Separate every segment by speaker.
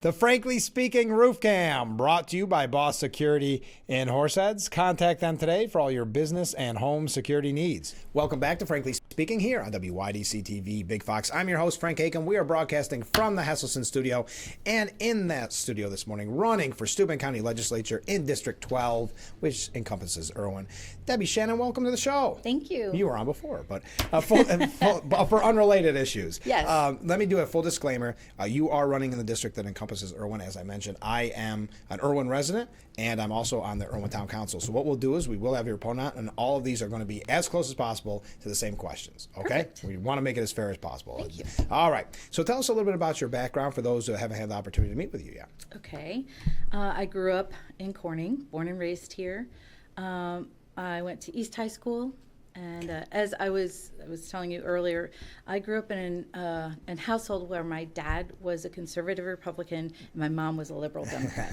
Speaker 1: The Frankly Speaking Roof Cam, brought to you by Boss Security in Horseheads. Contact them today for all your business and home security needs. Welcome back to Frankly Speaking here on WYDC TV Big Fox. I'm your host, Frank Acomb. We are broadcasting from the Hesselson studio, and in that studio this morning, running for Steuben County Legislature in District 12, which encompasses Erwin. Debbie Shannon, welcome to the show.
Speaker 2: Thank you.
Speaker 1: You were on before, but for unrelated issues.
Speaker 2: Yes.
Speaker 1: Let me do a full disclaimer. You are running in the district that encompasses Erwin, as I mentioned. I am an Erwin resident, and I'm also on the Erwin Town Council. So what we'll do is we will have your opponent, and all of these are going to be as close as possible to the same questions. Okay?
Speaker 2: Perfect.
Speaker 1: We want to make it as fair as possible.
Speaker 2: Thank you.
Speaker 1: All right. So tell us a little bit about your background for those who haven't had the opportunity to meet with you yet.
Speaker 2: Okay. I grew up in Corning, born and raised here. I went to East High School, and as I was telling you earlier, I grew up in a household where my dad was a conservative Republican and my mom was a liberal Democrat.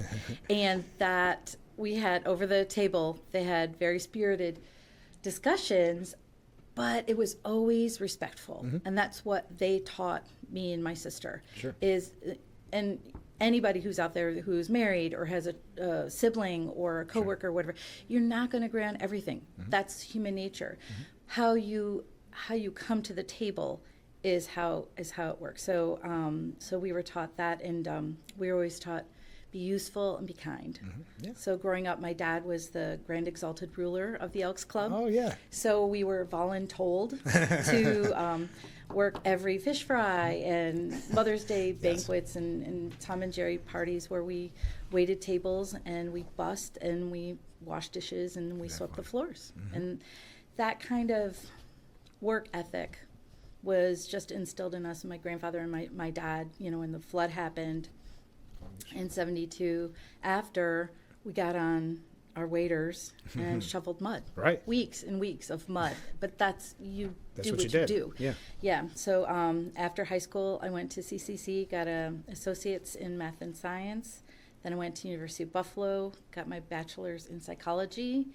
Speaker 2: And that we had, over the table, they had very spirited discussions, but it was always respectful. Mm-hmm. And that's what they taught me and my sister.
Speaker 1: Sure.
Speaker 2: And anybody who's out there who's married or has a sibling or a coworker or whatever, you're not going to agree on everything. Mm-hmm. That's human nature. Mm-hmm. How you come to the table is how it works. So we were taught that, and we were always taught be useful and be kind. Mm-hmm. Yeah. So growing up, my dad was the Grand Exalted Ruler of the Elks Club.
Speaker 1: Oh yeah.
Speaker 2: So we were voluntold to work every fish fry and Mother's Day banquets. Yes. and Tom and Jerry parties where we waited tables and we bussed and we washed dishes and we swept the floors. Mm-hmm. And that kind of work ethic was just instilled in us. And my grandfather and my dad, when the flood happened in 72, after we got on our waders and shoveled mud.
Speaker 1: Right.
Speaker 2: Weeks and weeks of mud. But that's what you do.
Speaker 1: Yeah.
Speaker 2: Yeah. So after high school, I went to CCC, got an associate's in math and science. Then I went to University of Buffalo, got my bachelor's in psychology.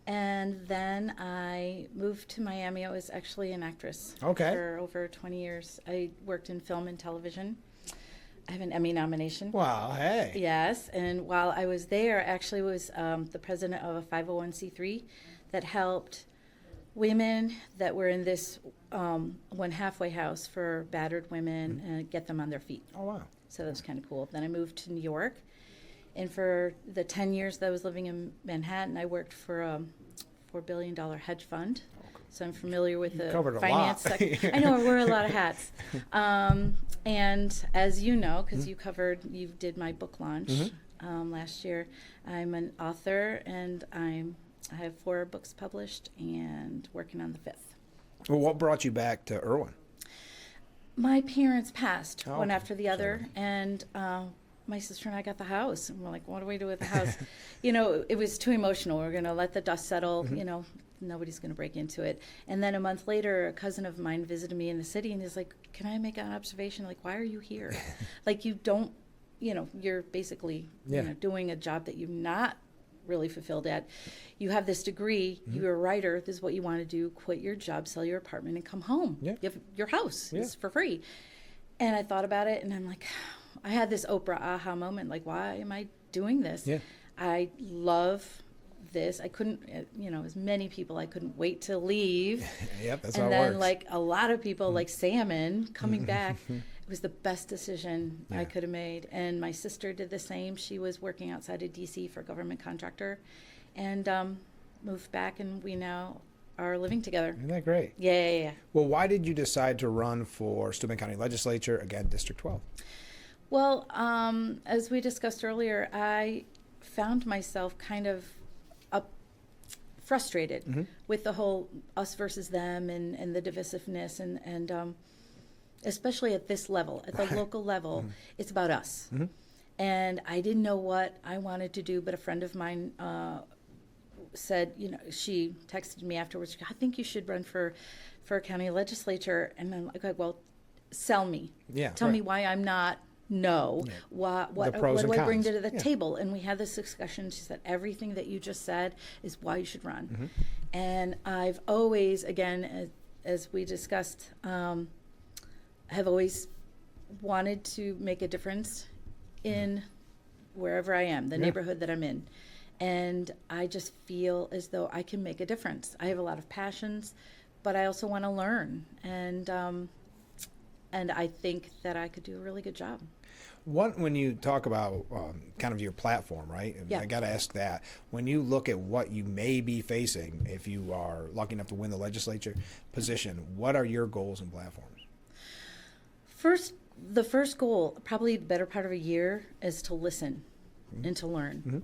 Speaker 2: And then I moved to Miami. I was actually an actress for over 20 years. I worked in film and television. I have an Emmy nomination.
Speaker 1: Wow, hey.
Speaker 2: Yes, and while I was there, I actually was the president of a 501c3 that helped women that were in this one halfway house for battered women and get them on their feet.
Speaker 1: Oh, wow.
Speaker 2: So that was kind of cool. Then I moved to New York, and for the 10 years that I was living in Manhattan, I worked for a $4 billion hedge fund. So I'm familiar with the finance sector. I know, I wear a lot of hats. And as you know, because you did my book launch last year, I'm an author, and I have 4 books published and working on the 5th.
Speaker 1: Well, what brought you back to Erwin?
Speaker 2: My parents passed one after the other, and my sister and I got the house, and we're like, what do we do with the house? It was too emotional. We're going to let the dust settle, nobody's going to break into it. And then a month later, a cousin of mine visited me in the city, and he's like, can I make an observation? Like, why are you here? Like, you don't, you're basically doing a job that you're not really fulfilled at. You have this degree, you're a writer, this is what you want to do, quit your job, sell your apartment, and come home. Yeah. You have your house. It's for free. And I thought about it, and I'm like, I had this Oprah aha moment, like, why am I doing this? Yeah. I love this. I couldn't, as many people, I couldn't wait to leave.
Speaker 1: Yep, that's
Speaker 2: how it works. And then, like a lot of people, like Salmon, coming back, it was the best decision I could have made. And my sister did the same. She was working outside of D.C. for a government contractor, and moved back, and we now are living together.
Speaker 1: Isn't that great?
Speaker 2: Yeah.
Speaker 1: Well, why did you decide to run for Steuben County Legislature, again, District 12?
Speaker 2: Well, as we discussed earlier, I found myself kind of frustrated with the whole us versus them and the divisiveness and especially at this level, at the local level, it's about us. And I didn't know what I wanted to do, but a friend of mine said, she texted me afterwards, I think you should run for a county legislature. And I'm like, well, sell me. Tell me why I'm not. What do I bring to the table? And we had this discussion. She said, everything that you just said is why you should run. And I've always, again, as we discussed, have always wanted to make a difference in wherever I am, the neighborhood that I'm in. And I just feel as though I can make a difference. I have a lot of passions, but I also want to learn. And I think that I could do a really good job.
Speaker 1: When you talk about kind of your platform, right?
Speaker 2: Yeah.
Speaker 1: I got to ask that. When you look at what you may be facing if you are lucky enough to win the legislature position, what are your goals and platforms?
Speaker 2: The first goal, probably the better part of a year, is to listen and to learn.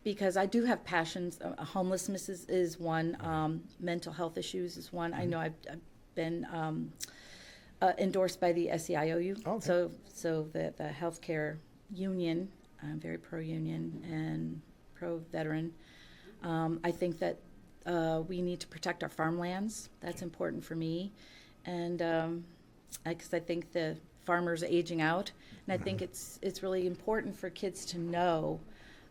Speaker 2: Because I do have passions. Homelessness is one. Mental health issues is one. I know I've been endorsed by the SEIOU.
Speaker 1: Okay.
Speaker 2: So the healthcare union, I'm very pro-union and pro-veteran. I think that we need to protect our farmlands. That's important for me. And because I think the farmers are aging out. And I think it's really important for kids to know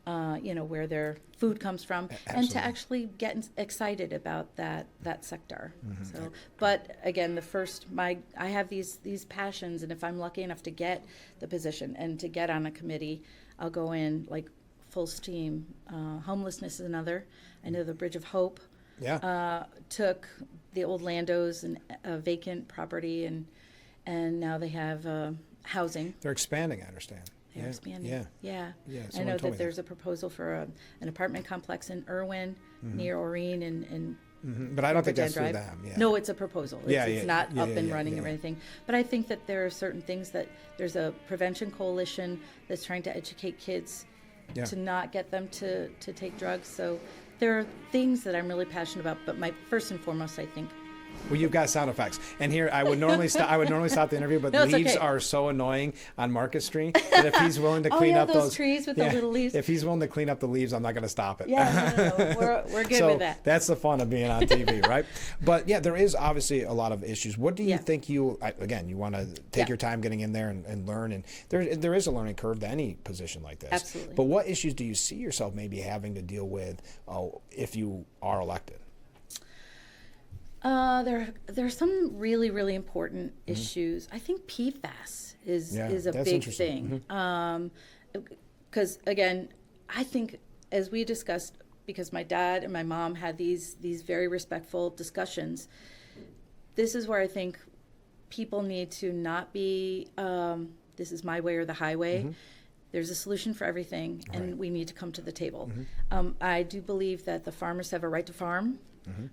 Speaker 2: where their food comes from.
Speaker 1: Absolutely.
Speaker 2: And to actually get excited about that sector. So, but again, I have these passions, and if I'm lucky enough to get the position and to get on a committee, I'll go in like full steam. Homelessness is another. I know the Bridge of Hope took the old Landos and vacant property, and now they have housing.
Speaker 1: They're expanding, I understand.
Speaker 2: They're expanding. Yeah. I
Speaker 1: Someone
Speaker 2: know
Speaker 1: told
Speaker 2: that
Speaker 1: me
Speaker 2: there's a proposal for an apartment complex in Erwin near Oreen and
Speaker 1: But I don't think that's
Speaker 2: Drive.
Speaker 1: through them. Yeah.
Speaker 2: No, it's a proposal. It's not up and running or
Speaker 1: yeah.
Speaker 2: anything. But I think that there are certain things that there's a prevention coalition that's trying to educate kids to not get them to take drugs. So there are things that I'm really passionate about. But my first and foremost, I think.
Speaker 1: Well, you've got sound effects, and here I would normally stop the interview, but
Speaker 2: No, it's
Speaker 1: leaves
Speaker 2: okay.
Speaker 1: are so annoying on Market Street that if he's willing to clean up
Speaker 2: those trees with the little leaves.
Speaker 1: If he's willing to clean up the leaves, I'm not going to stop it.
Speaker 2: Yeah, no. We're good with that.
Speaker 1: That's the fun of being on TV, right? But yeah, there is obviously a lot of issues. What do you think you want to take your time getting in there and learn, and there is a learning curve to any position like this.
Speaker 2: Absolutely.
Speaker 1: But what issues do you see yourself maybe having to deal with if you are elected?
Speaker 2: There are some really, really important issues. I think PFAS is a big thing. Because again, I think as we discussed, because my dad and my mom had these very respectful discussions, this is where I think people need to not be, this is my way or the highway. There's a solution for everything, and we need to come to the table. I do believe that the farmers have a right to farm.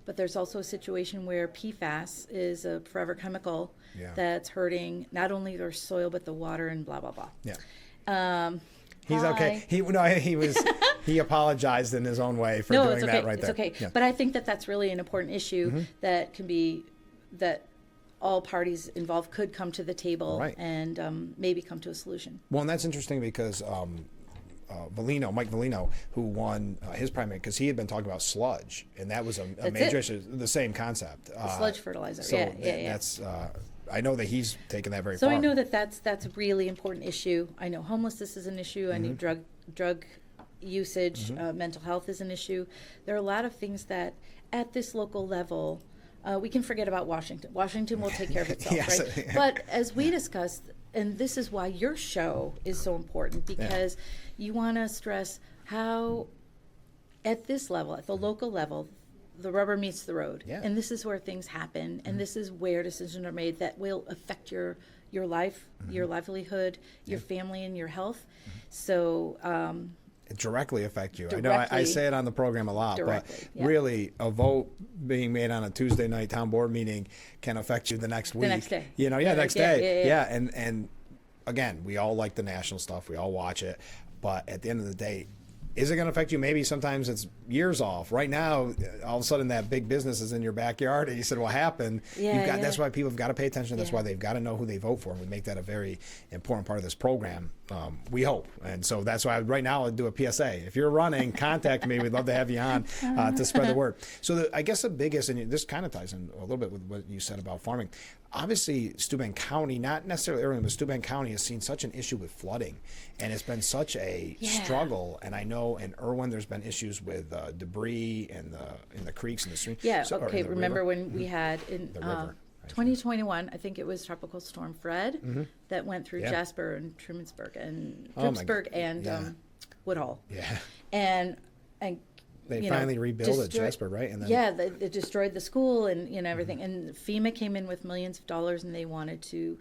Speaker 2: But there's also a situation where PFAS is a forever chemical that's hurting not only their soil but the water and blah blah blah. Yeah.
Speaker 1: He's okay. He apologized in his own way for doing that right there.
Speaker 2: It's okay.
Speaker 1: Yeah.
Speaker 2: But I think that that's really an important issue that can be that all parties involved could come to the table and maybe come to a solution.
Speaker 1: Well, and that's interesting because Mike Valino, who won his primary, because he had been talking about sludge, and that was a major issue, the same concept.
Speaker 2: Sludge fertilizer,
Speaker 1: so that's, I know that he's taken that very
Speaker 2: so
Speaker 1: far.
Speaker 2: I know that that's a really important issue. I know homelessness is an issue. I know drug usage, mental health is an issue. There are a lot of things that at this local level, we can forget about Washington. Washington will take care of itself, right? But as we discussed, and this is why your show is so important, because you want to stress how at this level, at the local level, the rubber meets the road. And this is where things happen, and this is where decisions are made that will affect your life, your livelihood, your family, and your health. So
Speaker 1: it directly affect you. I know I say it on the program a lot, but really a vote being made on a Tuesday night town board meeting can affect you the next week.
Speaker 2: The next day.
Speaker 1: Next day. And again, we all like the national stuff. We all watch it. But at the end of the day, is it going to affect you? Maybe sometimes it's years off. Right now, all of a sudden that big business is in your backyard, and you said, what happened? That's why people have got to pay attention. That's why they've got to know who they vote for. And we make that a very important part of this program, we hope. And so that's why right now I'll do a PSA. If you're running, contact me. We'd love to have you on to spread the word. So I guess the biggest, and this kind of ties in a little bit with what you said about farming. Obviously, Steuben County, not necessarily Erwin, but Steuben County has seen such an issue with flooding, and it's been such a struggle. And I know in Erwin there's been issues with debris in the creeks and the streams.
Speaker 2: Remember when we had in
Speaker 1: the river.
Speaker 2: 2021, I think it was Tropical Storm Fred that went through Jasper and Trumansburg and Woodhull.
Speaker 1: Yeah.
Speaker 2: And
Speaker 1: they finally rebuilt it, Jasper, right? And
Speaker 2: then they destroyed the school and everything. And FEMA came in with millions of dollars, and they wanted to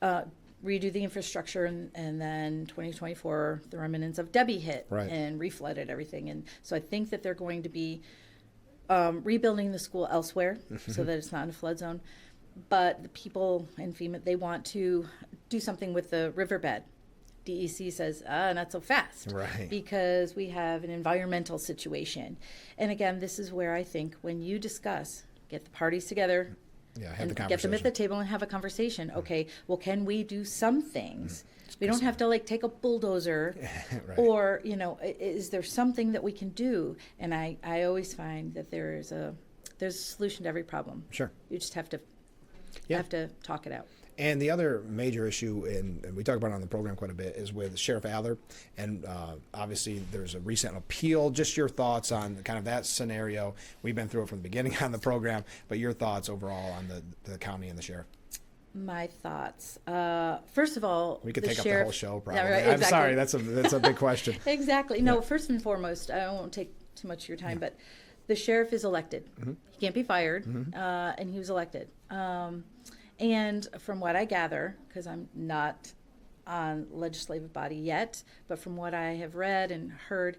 Speaker 2: redo the infrastructure. And then 2024, the remnants of Debbie hit and reflooded everything. And so I think that they're going to be rebuilding the school elsewhere so that it's not in a flood zone. But the people in FEMA, they want to do something with the riverbed. DEC says, not so fast.
Speaker 1: Right.
Speaker 2: Because we have an environmental situation. And again, this is where I think when you discuss, get the parties together, and get them at the table and have a conversation. Okay, well, can we do some things? We don't have to take a bulldozer or, is there something that we can do? And I always find that there's a solution to every problem.
Speaker 1: Sure.
Speaker 2: You just have to have to talk it out.
Speaker 1: And the other major issue, and we talk about it on the program quite a bit, is with Sheriff Adler. And obviously there's a recent appeal. Just your thoughts on kind of that scenario. We've been through it from the beginning on the program, but your thoughts overall on the county and the sheriff.
Speaker 2: My thoughts. First of all,
Speaker 1: we could take up the whole show, probably.
Speaker 2: Yeah, right, exactly.
Speaker 1: I'm sorry, that's a big question.
Speaker 2: Exactly. No, first and foremost, I won't take too much of your time, but the sheriff is elected. He can't be fired, and he was elected. And from what I gather, because I'm not on legislative body yet, but from what I have read and heard,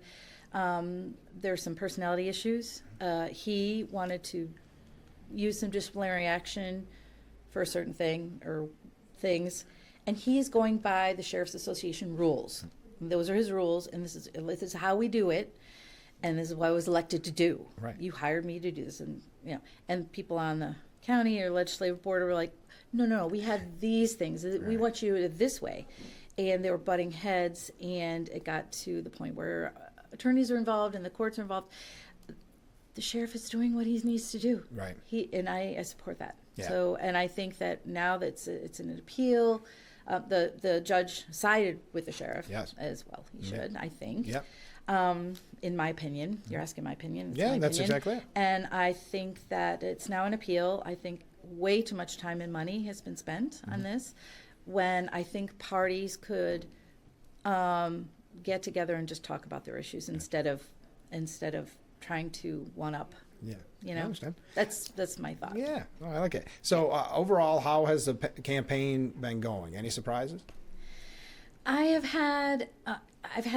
Speaker 2: there's some personality issues. He wanted to use some disciplinary action for a certain thing or things, and he's going by the Sheriff's Association rules. Those are his rules, and this is how we do it, and this is what I was elected to do.
Speaker 1: Right.
Speaker 2: You hired me to do this, and people on the county or legislative board were like, no, we had these things. We want you to this way. And they were butting heads, and it got to the point where attorneys are involved and the courts are involved. The sheriff is doing what he needs to do.
Speaker 1: Right.
Speaker 2: I support that.
Speaker 1: Yeah.
Speaker 2: So, and I think that now that it's an appeal, the judge sided with the sheriff as well. He should, I think.
Speaker 1: Yep.
Speaker 2: In my opinion, you're asking my opinion. It's
Speaker 1: yeah, that's exactly it.
Speaker 2: And I think that it's now an appeal. I think way too much time and money has been spent on this, when I think parties could get together and just talk about their issues instead of trying to one up.
Speaker 1: Yeah, I understand.
Speaker 2: That's my thought.
Speaker 1: Yeah, I like it. So overall, how has the campaign been going? Any surprises?
Speaker 2: I've had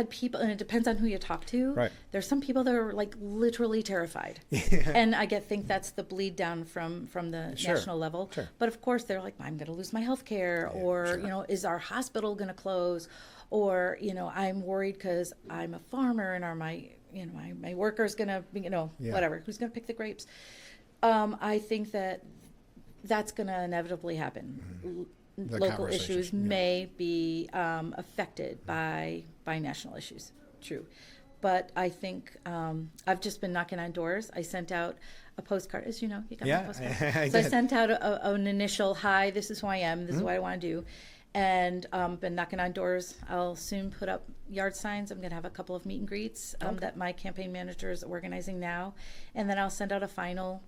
Speaker 2: people, and it depends on who you talk to.
Speaker 1: Right.
Speaker 2: There's some people that are literally terrified, and I think that's the bleed down from the national level.
Speaker 1: Sure.
Speaker 2: But of course, they're like, I'm going to lose my health care, or is our hospital going to close, or I'm worried because I'm a farmer, and are my worker's going to whatever, who's going to pick the grapes. I think that's going to inevitably happen. Local issues may be affected by national issues. True. But I think I've just been knocking on doors. I sent out a postcard. As you know, you got my postcard. I sent out an initial, hi, this is who I am. This is what I want to do. And been knocking on doors. I'll soon put up yard signs. I'm going to have a couple of meet and greets that my campaign manager is organizing now. And then I'll send out a final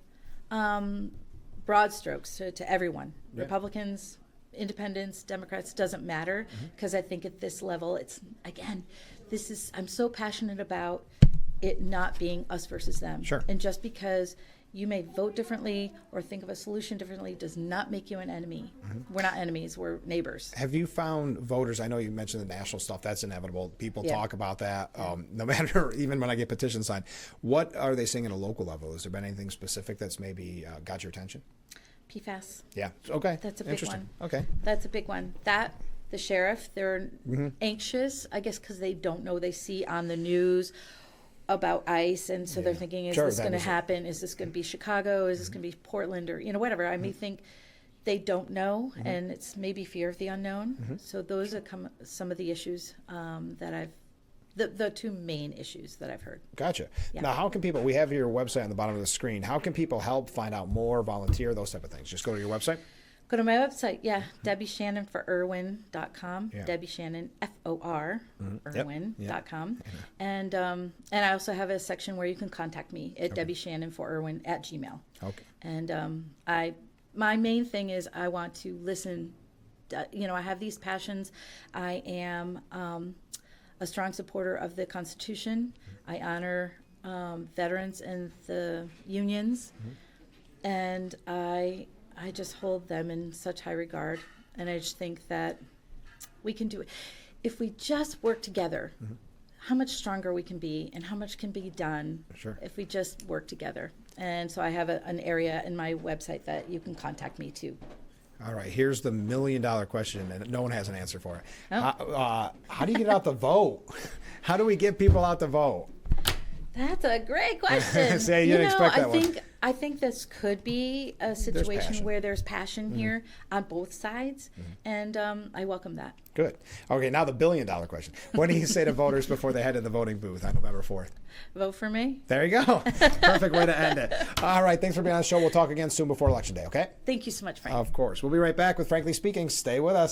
Speaker 2: broad strokes to everyone. Yeah. Republicans, Independents, Democrats, doesn't matter, because I think at this level, I'm so passionate about it not being us versus them.
Speaker 1: Sure.
Speaker 2: And just because you may vote differently or think of a solution differently does not make you an enemy. We're not enemies, we're neighbors.
Speaker 1: Have you found voters, I know you mentioned the national stuff, that's inevitable. People talk about that, no matter, even when I get petitions signed. What are they saying at a local level? Has there been anything specific that's maybe got your attention?
Speaker 2: PFAS.
Speaker 1: Yeah. Okay.
Speaker 2: That's a big one.
Speaker 1: Okay.
Speaker 2: That's a big one. The sheriff, they're anxious, I guess, because they don't know. They see on the news about ICE, and so they're thinking, is this going to happen? Is this going to be Chicago? Is this going to be Portland, or whatever? I may think they don't know, and it's maybe fear of the unknown. So those are some of the issues that I've. The two main issues that I've heard. Gotcha.
Speaker 1: Yeah. Now, how can people, we have your website on the bottom of the screen, how can people help, find out more, volunteer, those type of things? Just go to your website?
Speaker 2: Go to my website, Debbie Shannon for Erwin.com, Debbie Shannon, FOR, Erwin.com. And I also have a section where you can contact me at Debbie Shannon for Erwin at Gmail.
Speaker 1: Okay.
Speaker 2: And I my main thing is I want to listen. I have these passions. I am a strong supporter of the Constitution. I honor veterans and the unions, and I just hold them in such high regard. And I just think that we can do it if we just work together. How much stronger we can be, and how much can be done if we just work together. And so I have an area in my website that you can contact me to.
Speaker 1: All right, here's the $1 million question, and no one has an answer for it.
Speaker 2: Oh.
Speaker 1: How do you get out the vote? How do we get people out to vote?
Speaker 2: That's a great question.
Speaker 1: Say you didn't expect that one.
Speaker 2: I think this could be a situation where there's passion here on both sides, and I welcome that.
Speaker 1: Good. Okay, now the $1 billion question. What do you say to voters before they head to the voting booth on November 4th?
Speaker 2: Vote for me.
Speaker 1: There you go. Perfect way to end it. All right, thanks for being on the show. We'll talk again soon before Election Day, okay?
Speaker 2: Thank you so much, Frank.
Speaker 1: Of course. We'll be right back with Frankly Speaking. Stay with us.